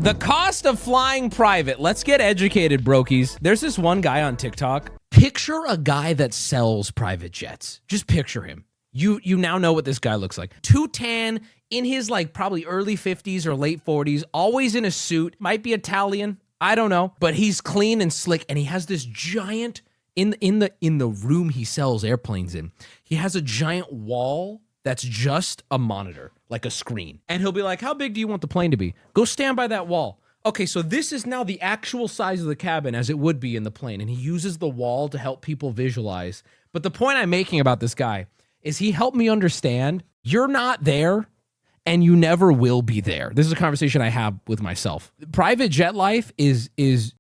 The cost of flying private. Let's get educated, brokies. There's this one guy on TikTok. Picture a guy that sells private jets. Just picture him. You now know what this guy looks like. Too tan, in his like probably early 50s or late 40s, always in a suit, might be Italian, I don't know, but he's clean and slick, and he has this giant in the room he sells airplanes in. He has a giant wall that's just a monitor, like a screen. And he'll be like, "How big do you want the plane to be? Go stand by that wall." Okay, so this is now the actual size of the cabin as it would be in the plane, and he uses the wall to help people visualize. But the point I'm making about this guy is he helped me understand you're not there and you never will be there. This is a conversation I have with myself. Private jet life is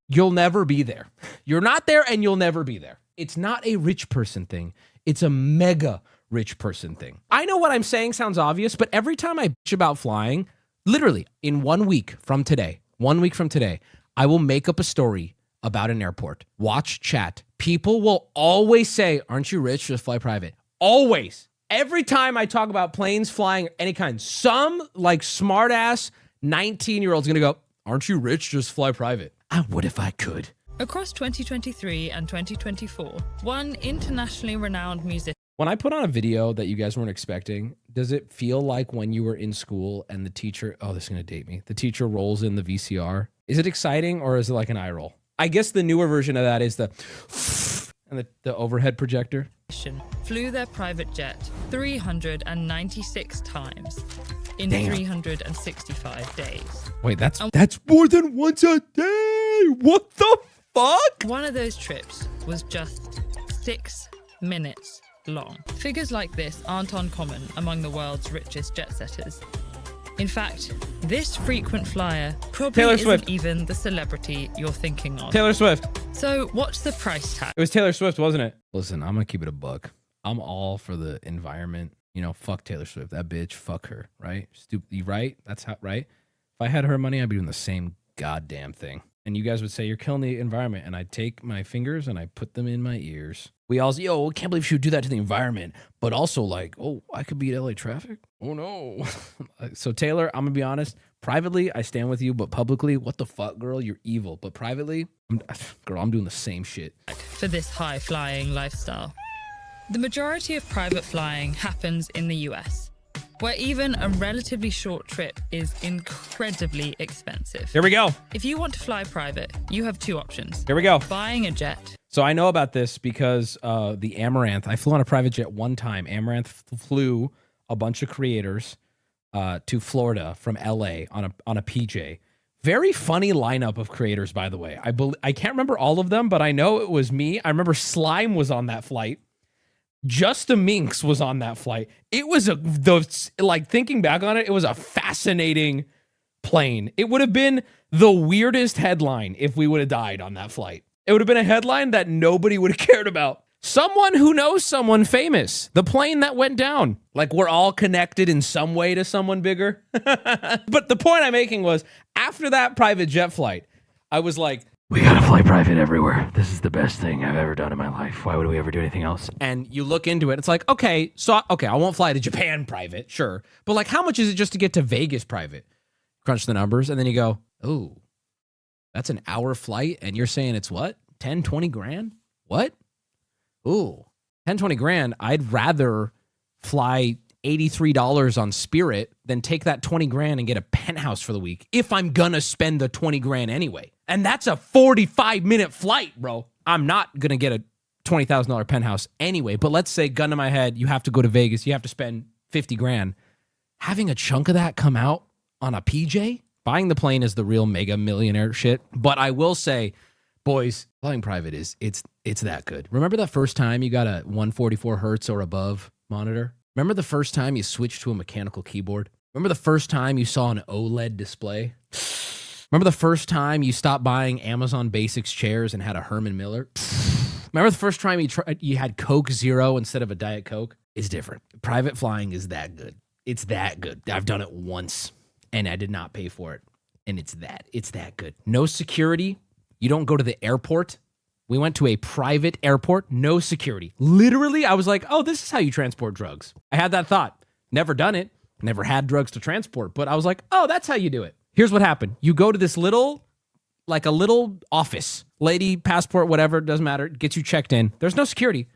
you'll never be there. You're not there and you'll never be there. It's not a rich person thing. It's a mega rich person thing. I know what I'm saying sounds obvious, but every time I bitch about flying, literally in 1 week from today, I will make up a story about an airport. Watch chat. People will always say, "Aren't you rich? Just fly private." Always. Every time I talk about planes, flying, any kind, some like smart ass 19-year-old's gonna go, "Aren't you rich? Just fly private." I would if I could. Across 2023 and 2024, one internationally renowned musician. When I put on a video that you guys weren't expecting, does it feel like when you were in school and the teacher, oh, this is gonna date me, the teacher rolls in the VCR? Is it exciting or is it like an eye roll? I guess the newer version of that is the and the overhead projector. Flew their private jet 396 times in 365 days. Wait, that's more than once a day. What the fuck? One of those trips was just 6 minutes long. Figures like this aren't uncommon among the world's richest jet setters. In fact, this frequent flyer probably isn't even the celebrity you're thinking of. Taylor Swift. So what's the price tag? It was Taylor Swift, wasn't it? Listen, I'm gonna keep it a buck. I'm all for the environment. You know, fuck Taylor Swift. That bitch, fuck her, right? Stupid, right? That's how, right? If I had her money, I'd be doing the same goddamn thing. And you guys would say, "You're killing the environment." And I'd take my fingers and I put them in my ears. We all say, "Yo, I can't believe she would do that to the environment." But also like, "Oh, I could beat LA traffic? Oh no." So Taylor, I'm gonna be honest. Privately, I stand with you, but publicly, what the fuck, girl? You're evil. But privately, I'm doing the same shit. For this high-flying lifestyle. The majority of private flying happens in the US, where even a relatively short trip is incredibly expensive. Here we go. If you want to fly private, you have two options. Here we go. Buying a jet. So I know about this because the Amaranth, I flew on a private jet one time. Amaranth flew a bunch of creators to Florida from LA on a PJ. Very funny lineup of creators, by the way. I can't remember all of them, but I know it was me. I remember Slime was on that flight. Just a Minx was on that flight. It was thinking back on it, it was a fascinating plane. It would have been the weirdest headline if we would have died on that flight. It would have been a headline that nobody would have cared about. Someone who knows someone famous. The plane that went down. Like we're all connected in some way to someone bigger. But the point I'm making was after that private jet flight, I was like, we gotta fly private everywhere. This is the best thing I've ever done in my life. Why would we ever do anything else? And you look into it, it's like, okay, I won't fly to Japan private, sure. But like, how much is it just to get to Vegas private? Crunch the numbers, and then you go, oh, that's an hour flight, and you're saying it's what? 10, 20 grand? What? Ooh, 10, 20 grand. I'd rather fly $83 on Spirit than take that 20 grand and get a penthouse for the week if I'm gonna spend the 20 grand anyway. And that's a 45-minute flight, bro. I'm not gonna get a $20,000 penthouse anyway, but let's say, gun to my head, you have to go to Vegas, you have to spend 50 grand. Having a chunk of that come out on a PJ, buying the plane is the real mega millionaire shit. But I will say, boys, flying private it's that good. Remember that first time you got a 144 hertz or above monitor? Remember the first time you switched to a mechanical keyboard? Remember the first time you saw an OLED display? Remember the first time you stopped buying Amazon Basics chairs and had a Herman Miller? Remember the first time you had Coke Zero instead of a Diet Coke? It's different. Private flying is that good. It's that good. I've done it once, and I did not pay for it. And it's that good. No security. You don't go to the airport. We went to a private airport, no security. Literally, I was like, oh, this is how you transport drugs. I had that thought. Never done it. Never had drugs to transport. But I was like, oh, that's how you do it. Here's what happened. You go to this little, like a little office. Lady, passport, whatever, doesn't matter. Gets you checked in. There's no security.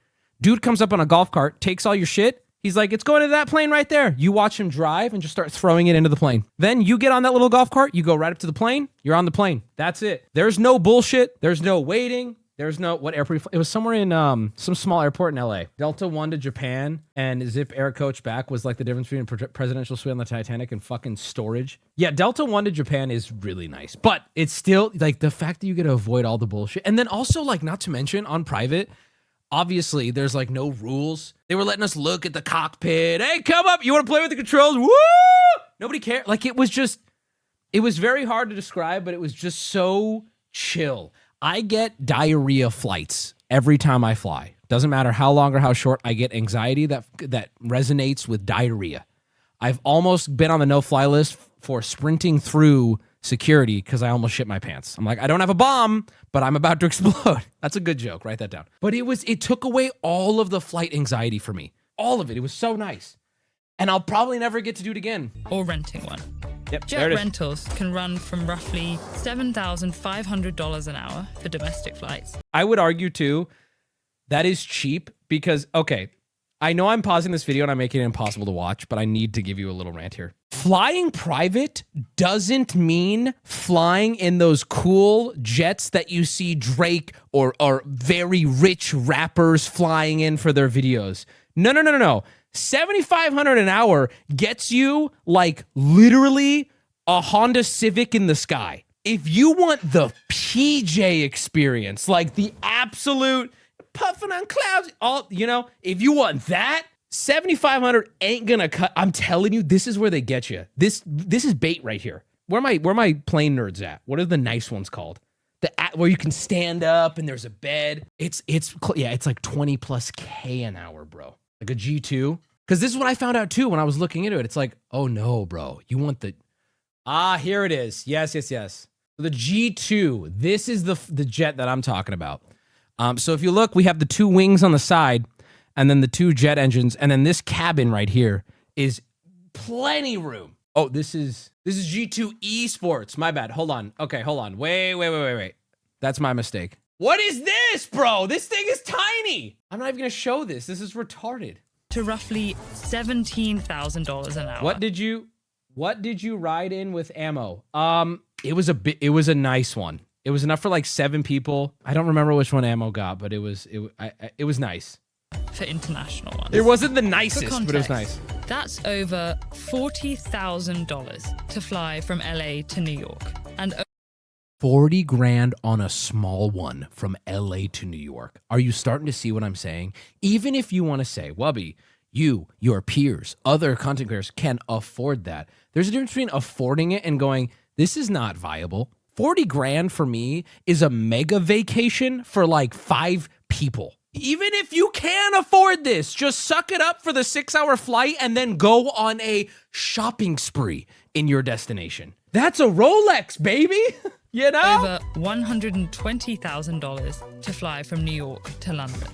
Dude comes up on a golf cart, takes all your shit. He's like, it's going to that plane right there. You watch him drive and just start throwing it into the plane. Then you get on that little golf cart. You go right up to the plane. You're on the plane. That's it. There's no bullshit. There's no waiting. There's no, what airport? It was somewhere in some small airport in LA. Delta 1 to Japan and Zip Air Coach back was like the difference between a presidential suite on the Titanic and fucking storage. Yeah, Delta 1 to Japan is really nice. But it's still like the fact that you get to avoid all the bullshit. And then also, like, not to mention on private, obviously there's like no rules. They were letting us look at the cockpit. Hey, come up. You want to play with the controls? Woo! Nobody cared. Like, it was very hard to describe, but it was just so chill. I get diarrhea flights every time I fly. Doesn't matter how long or how short, I get anxiety that resonates with diarrhea. I've almost been on the no-fly list for sprinting through security because I almost shit my pants. I'm like, I don't have a bomb, but I'm about to explode. That's a good joke. Write that down. But it took away all of the flight anxiety for me. All of it. It was so nice. And I'll probably never get to do it again. Or renting one. Yep, Jet rentals can run from roughly $7,500 an hour for domestic flights. I would argue, too, that is cheap because, okay, I know I'm pausing this video and I'm making it impossible to watch, but I need to give you a little rant here. Flying private doesn't mean flying in those cool jets that you see Drake or very rich rappers flying in for their videos. No. $7,500 an hour gets you like literally a Honda Civic in the sky. If you want the PJ experience, like the absolute puffing on clouds, if you want that, $7,500 ain't gonna cut. I'm telling you, this is where they get you. This is bait right here. Where my plane nerds at? What are the nice ones called? Where you can stand up and there's a bed. It's like 20 plus K an hour, bro. Like a G2. Because this is what I found out too when I was looking into it. It's like, oh no, bro. You want here it is. Yes. So the G2, this is the jet that I'm talking about. So if you look, we have the two wings on the side and then the two jet engines. And then this cabin right here is plenty room. Oh, this is G2 Esports. My bad. Hold on. Okay, hold on. Wait. That's my mistake. What is this, bro? This thing is tiny. I'm not even going to show this. This is retarded. To roughly $17,000 an hour. What did you ride in with ammo? It was a nice one. It was enough for like 7 people. I don't remember which one ammo got, but it was nice. For international ones. It wasn't the nicest, context, but it was nice. That's over $40,000 to fly from LA to New York. And 40 grand on a small one from LA to New York. Are you starting to see what I'm saying? Even if you want to say, Wubby, your peers, other content creators can afford that. There's a difference between affording it and going, this is not viable. 40 grand for me is a mega vacation for like 5 people. Even if you can afford this, just suck it up for the 6-hour flight and then go on a shopping spree in your destination. That's a Rolex, baby. You know? Over $120,000 to fly from New York to London.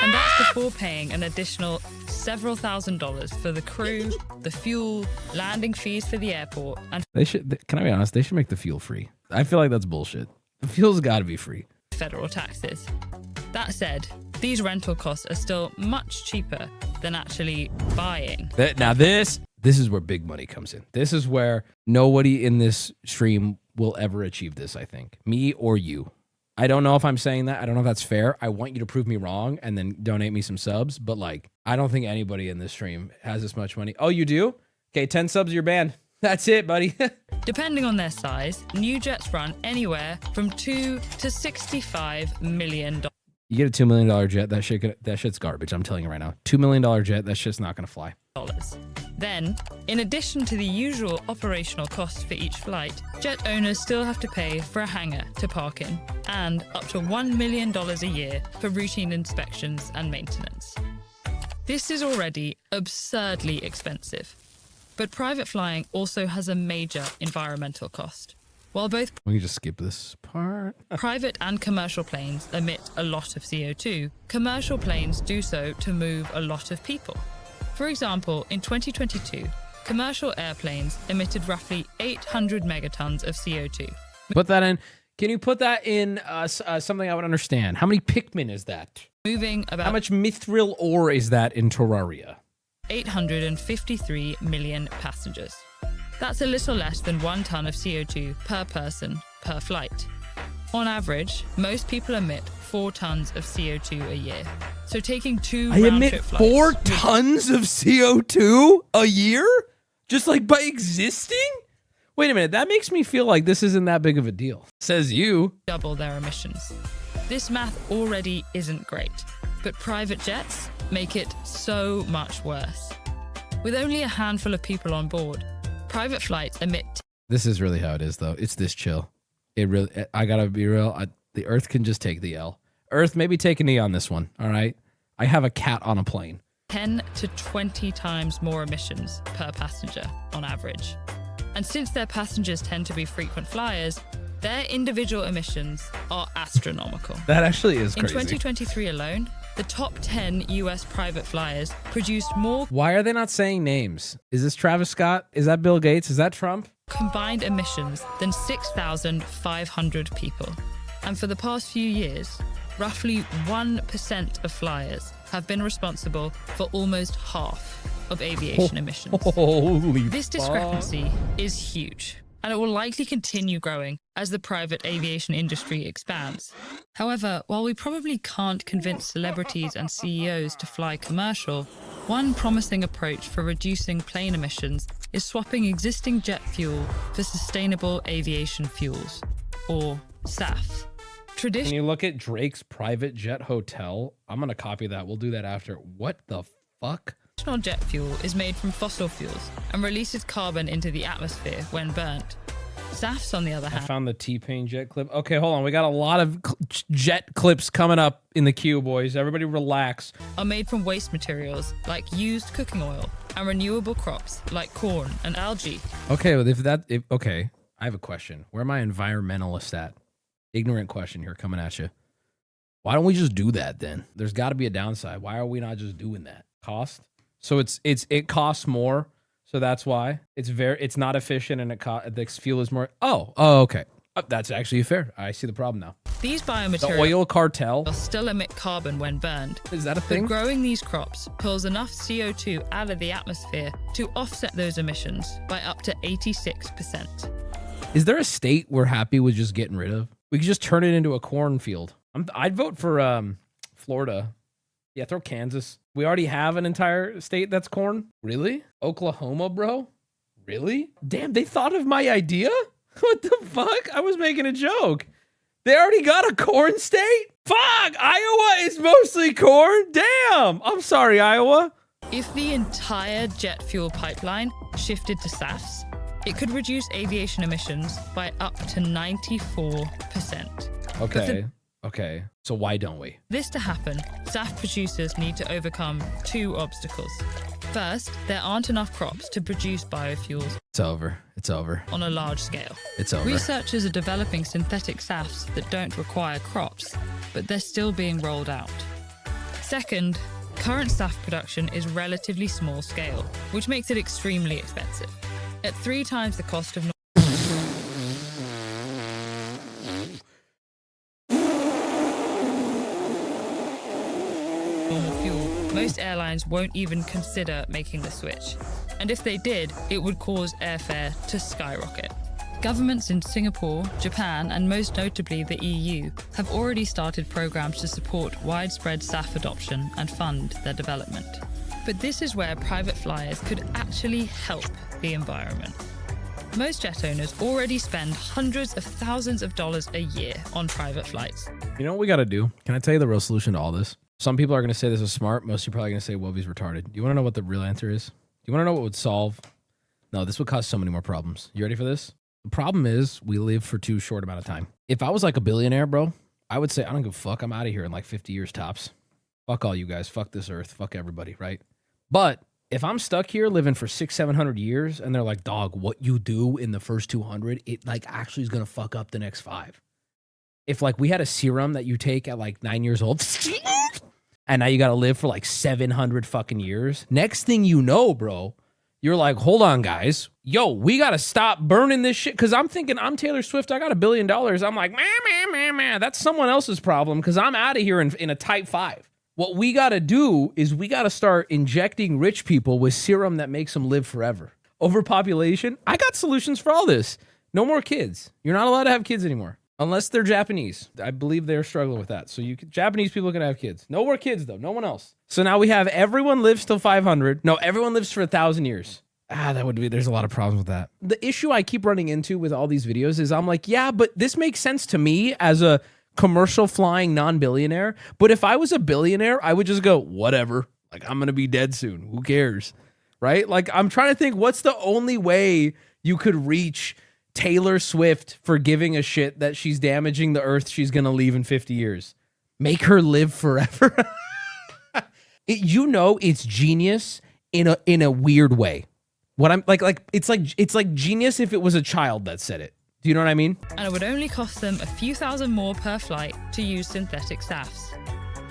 And that's before paying an additional several $1,000s for the crew, the fuel, landing fees for the airport, and can I be honest? They should make the fuel free. I feel like that's bullshit. The fuel's got to be free. Federal taxes. That said, these rental costs are still much cheaper than actually buying. Now this is where big money comes in. This is where nobody in this stream will ever achieve this, I think. Me or you. I don't know if I'm saying that. I don't know if that's fair. I want you to prove me wrong and then donate me some subs. But like, I don't think anybody in this stream has this much money. Oh, you do? Okay, 10 subs, you're banned. That's it, buddy. Depending on their size, new jets run anywhere from $2 to $65 million. You get a $2 million jet, that shit's garbage. I'm telling you right now. $2 million jet, that shit's not going to fly. Then, in addition to the usual operational costs for each flight, jet owners still have to pay for a hangar to park in, and up to $1 million a year for routine inspections and maintenance. This is already absurdly expensive. But private flying also has a major environmental cost. While both we can just skip this part. Private and commercial planes emit a lot of CO2, commercial planes do so to move a lot of people. For example, in 2022, commercial airplanes emitted roughly 800 megatons of CO2. Put that in. Can you put that in something I would understand? How many Pikmin is that? Moving about How much mithril ore is that in Terraria? 853 million passengers. That's a little less than 1 ton of CO2 per person per flight. On average, most people emit 4 tons of CO2 a year. So taking 2 I emit round-trip flights 4 tons of CO2 a year? Just like by existing? Wait a minute, that makes me feel like this isn't that big of a deal. Says you. double their emissions. This math already isn't great, but private jets make it so much worse. With only a handful of people on board, private flights emit. This is really how it is, though. It's this chill. It really. I gotta be real. The Earth can just take the L. Earth, maybe take a knee on this one. All right. I have a cat on a plane. 10 to 20 times more emissions per passenger on average. And since their passengers tend to be frequent flyers, their individual emissions are astronomical. That actually is In crazy. 2023 alone, the top 10 US private flyers produced more Why are they not saying names? Is this Travis Scott? Is that Bill Gates? Is that Trump? combined emissions than 6,500 people. And for the past few years, roughly 1% of flyers have been responsible for almost half of aviation emissions. Holy This discrepancy is huge, and it will likely continue growing as the private aviation industry expands. However, while we probably can't convince celebrities and CEOs to fly commercial, one promising approach for reducing plane emissions is swapping existing jet fuel for sustainable aviation fuels, or SAF. Can you look at Drake's private jet hotel? I'm going to copy that. We'll do that after. What the fuck? Traditional jet fuel is made from fossil fuels and releases carbon into the atmosphere when burnt. SAFs, on the other I hand, found the T-Pain jet clip. Okay, hold on. We got a lot of jet clips coming up in the queue, boys. Everybody relax. are made from waste materials like used cooking oil and renewable crops like corn and algae. Okay, well, okay, I have a question. Where are my environmentalists at? Ignorant question here coming at you. Why don't we just do that then? There's got to be a downside. Why are we not just doing that? Cost? So it costs more, so that's why it's not efficient and the fuel is more. Oh, okay. That's actually fair. I see the problem now. These The biomaterials oil cartel. still emit carbon when burned. Is that a But thing? growing these crops pulls enough CO2 out of the atmosphere to offset those emissions by up to 86%. Is there a state we're happy with just getting rid of? We could just turn it into a cornfield. I'd vote for Florida. Yeah, throw Kansas. We already have an entire state that's corn. Really? Oklahoma, bro? Really? Damn, they thought of my idea? What the fuck? I was making a joke. They already got a corn state? Fuck! Iowa is mostly corn? Damn! I'm sorry, Iowa. If the entire jet fuel pipeline shifted to SAFs, it could reduce aviation emissions by up to 94%. Okay. So why don't we? This to happen, SAF producers need to overcome 2 obstacles. First, there aren't enough crops to produce biofuels It's over. It's over. on a large scale. It's over. Researchers are developing synthetic SAFs that don't require crops, but they're still being rolled out. Second, current SAF production is relatively small scale, which makes it extremely expensive. At 3 times the cost of normal fuel, most airlines won't even consider making the switch. And if they did, it would cause airfare to skyrocket. Governments in Singapore, Japan, and most notably the EU have already started programs to support widespread SAF adoption and fund their development. But this is where private flyers could actually help the environment. Most jet owners already spend hundreds of thousands of dollars a year on private flights. You know what we got to do? Can I tell you the real solution to all this? Some people are going to say this is smart. Most are probably going to say Wubby's retarded. You want to know what the real answer is? You want to know what would solve? No, this would cause so many more problems. You ready for this? The problem is we live for too short amount of time. If I was like a billionaire, bro, I would say, I don't give a fuck. I'm out of here in like 50 years tops. Fuck all you guys. Fuck this earth. Fuck everybody, right? But if I'm stuck here living for 600-700 years and they're like, dog, what you do in the first 200, it like actually is going to fuck up the next 5. If like we had a serum that you take at like 9 years old and now you got to live for like 700 fucking years. Next thing you know, bro, you're like, hold on, guys. Yo, we got to stop burning this shit. Because I'm thinking, I'm Taylor Swift. I got $1 billion. I'm like, man. That's someone else's problem because I'm out of here in a type 5. What we got to do is we got to start injecting rich people with serum that makes them live forever. Overpopulation. I got solutions for all this. No more kids. You're not allowed to have kids anymore. Unless they're Japanese. I believe they're struggling with that. So Japanese people can have kids. No more kids, though. No one else. So now we have everyone lives till 500. No, everyone lives for 1,000 years. There's a lot of problems with that. The issue I keep running into with all these videos is I'm like, yeah, but this makes sense to me as a commercial flying non-billionaire. But if I was a billionaire, I would just go, whatever. Like, I'm going to be dead soon. Who cares? Right? Like, I'm trying to think, what's the only way you could reach Taylor Swift for giving a shit that she's damaging the earth she's going to leave in 50 years? Make her live forever. It's genius in a weird way. What I'm like it's like genius if it was a child that said it. Do you know what I mean? And it would only cost them a few thousand more per flight to use synthetic SAFs.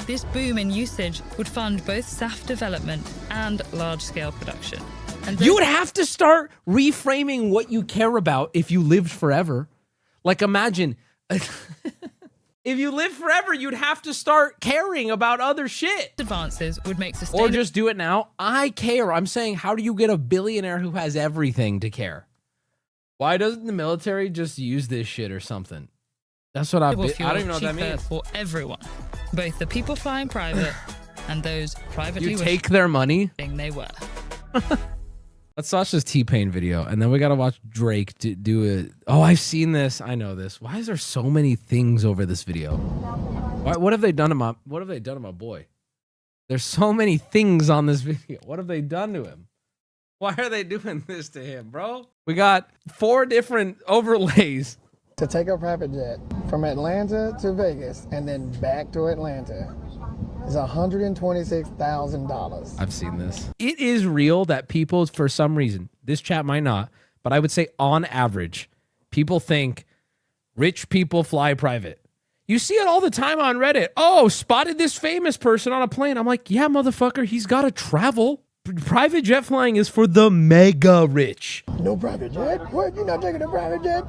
This boom in usage would fund both SAF development and large-scale production. You would have to start reframing what you care about if you lived forever. Like, imagine, if you lived forever, you'd have to start caring about other shit. Advances would make sustainable... Or just do it now. I care. I'm saying, how do you get a billionaire who has everything to care? Why doesn't the military just use this shit or something? That's what I don't even know what that means. For everyone, both the people flying private and those privately... You take their money? They were. Let's watch this T-Pain video, and then we gotta watch Drake do it. Oh, I've seen this. I know this. Why is there so many things over this video? What have they done to my boy? There's so many things on this video. What have they done to him? Why are they doing this to him, bro? We got 4 different overlays. To take a private jet from Atlanta to Vegas and then back to Atlanta is $126,000. I've seen this. It is real that people, for some reason, this chat might not, but I would say on average, people think rich people fly private. You see it all the time on Reddit. Oh, spotted this famous person on a plane. I'm like, yeah, motherfucker, he's got to travel. Private jet flying is for the mega rich. No private jet? What? You're not taking a private jet?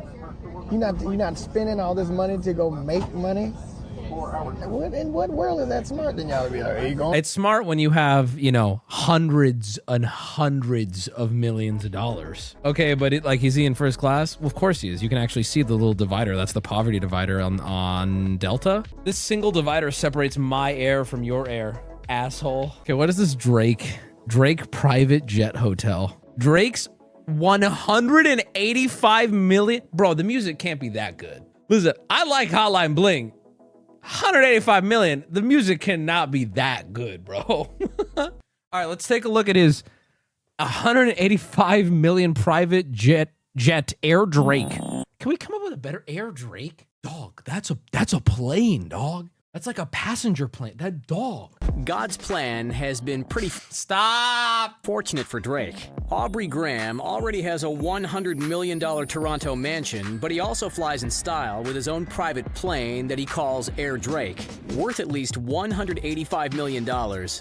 You're not spending all this money to go make money? In what world is that smart? Then y'all be like, here you go. It's smart when you have, hundreds and hundreds of millions of dollars. Okay, but is he in first class? Well, of course he is. You can actually see the little divider. That's the poverty divider on Delta. This single divider separates my air from your air, asshole. Okay, what is this Drake private jet hotel? Drake's 185 million. Bro, the music can't be that good. Listen, I like Hotline Bling. 185 million. The music cannot be that good, bro. All right, let's take a look at his 185 million private jet Air Drake. Can we come up with a better Air Drake? Dog, that's a plane, dog. That's like a passenger plane. That dog. God's plan has been pretty fortunate for Drake. Aubrey Graham already has a $100 million Toronto mansion, but he also flies in style with his own private plane that he calls Air Drake. Worth at least $185 million,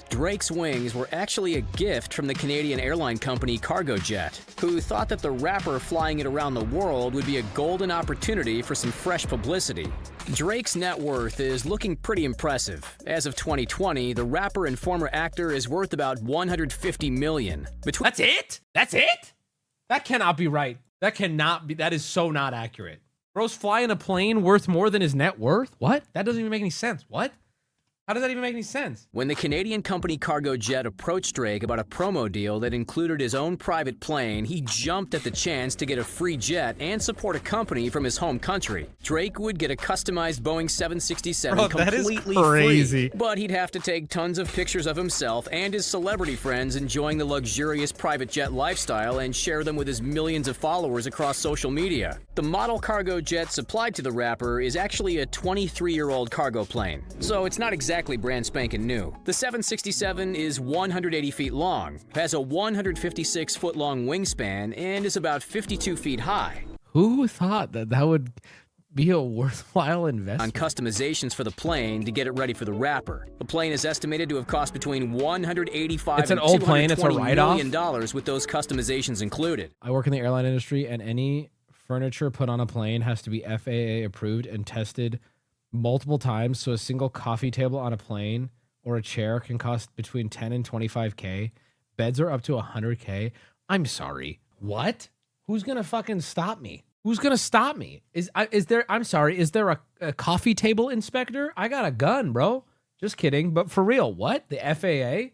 Drake's wings were actually a gift from the Canadian airline company Cargojet, who thought that the rapper flying it around the world would be a golden opportunity for some fresh publicity. Drake's net worth is looking pretty impressive. As of 2020, the rapper and former actor is worth about $150 million. That's it? That's it? That cannot be right. That cannot be. That is so not accurate. Bro's flying a plane worth more than his net worth? What? That doesn't even make any sense. What? How does that even make any sense? When the Canadian company Cargojet approached Drake about a promo deal that included his own private plane, he jumped at the chance to get a free jet and support a company from his home country. Drake would get a customized Boeing 767 completely free, but he'd have to take tons of pictures of himself and his celebrity friends enjoying the luxurious private jet lifestyle and share them with his millions of followers across social media. The model Cargojet supplied to the rapper is actually a 23-year-old cargo plane, so it's not exactly brand spanking new. The 767 is 180 feet long, has a 156-foot long wingspan, and is about 52 feet high. Who thought that would be a worthwhile investment? On customizations for the plane to get it ready for the wrapper. The plane is estimated to have cost between $185 It's an and old plane. It's a $220 write-off. million with those customizations included. I work in the airline industry, and any furniture put on a plane has to be FAA approved and tested multiple times. So a single coffee table on a plane or a chair can cost between 10 and 25K. Beds are up to 100K. I'm sorry. What? Who's gonna fucking stop me? Who's gonna stop me? Is there? I'm sorry. Is there a coffee table inspector? I got a gun, bro. Just kidding. But for real, what? The FAA?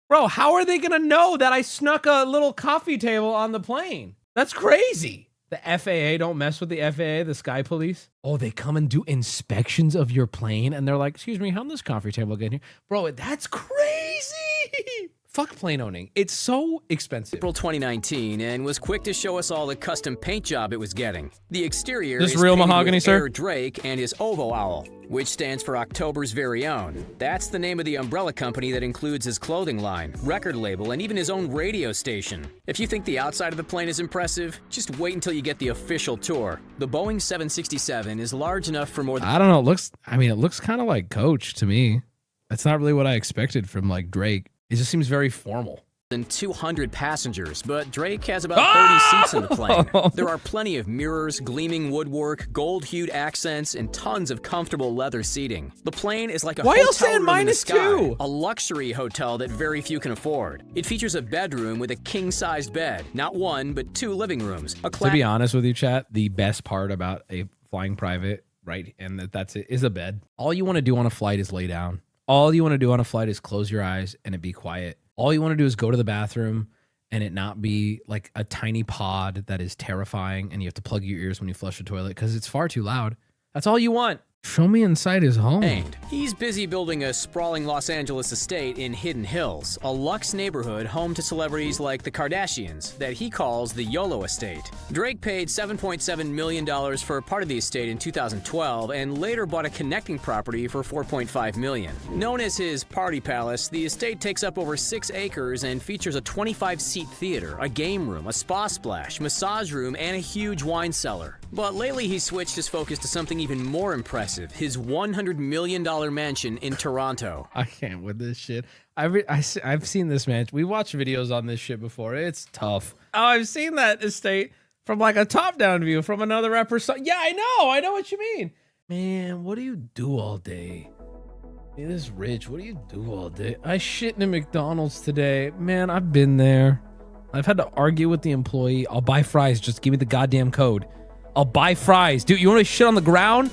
Bro, how are they gonna know that I snuck a little coffee table on the plane? That's crazy. The FAA don't mess with the FAA, the Sky Police. Oh, they come and do inspections of your plane, and they're like, "Excuse me, how did this coffee table get here?" Bro, that's crazy. Fuck plane owning. It's so expensive. April 2019, and was quick to show us all the custom paint job it was getting. The exterior This is real painted mahogany, with sir? Air Drake and his Ovo Owl, which stands for October's Very Own. That's the name of the umbrella company that includes his clothing line, record label, and even his own radio station. If you think the outside of the plane is impressive, just wait until you get the official tour. The Boeing 767 is large enough for more than I don't know. It looks kind of like Coach to me. That's not really what I expected from like Drake. It just seems very formal. 200 passengers, but Drake has about 30 seats in the plane. There are plenty of mirrors, gleaming woodwork, gold-hued accents, and tons of comfortable leather seating. The plane is like a Why y'all hotel saying room in the sky, -2? a luxury hotel that very few can afford. It features a bedroom with a king-sized bed, not one, but 2 living rooms. To be honest with you, chat, the best part about a flying private, right, and that's it, is a bed. All you want to do on a flight is lay down. All you want to do on a flight is close your eyes and it be quiet. All you want to do is go to the bathroom and it not be like a tiny pod that is terrifying and you have to plug your ears when you flush the toilet because it's far too loud. That's all you want. Show me inside his home. He's busy building a sprawling Los Angeles estate in Hidden Hills, a luxe neighborhood home to celebrities like the Kardashians that he calls the YOLO estate. Drake paid $7.7 million for a part of the estate in 2012 and later bought a connecting property for $4.5 million. Known as his Party Palace, the estate takes up over 6 acres and features a 25-seat theater, a game room, a spa splash, massage room, and a huge wine cellar. But lately he switched his focus to something even more impressive. His $100 million mansion in Toronto. I can't with this shit. I've seen this mansion. We watched videos on this shit before. It's tough. Oh, I've seen that estate from like a top-down view from another rapper. Yeah, I know what you mean. Man, what do you do all day? Hey, this Rich, what do you do all day? I shit in a McDonald's today. Man, I've been there. I've had to argue with the employee. I'll buy fries. Just give me the goddamn code. I'll buy fries. Dude, you want to shit on the ground?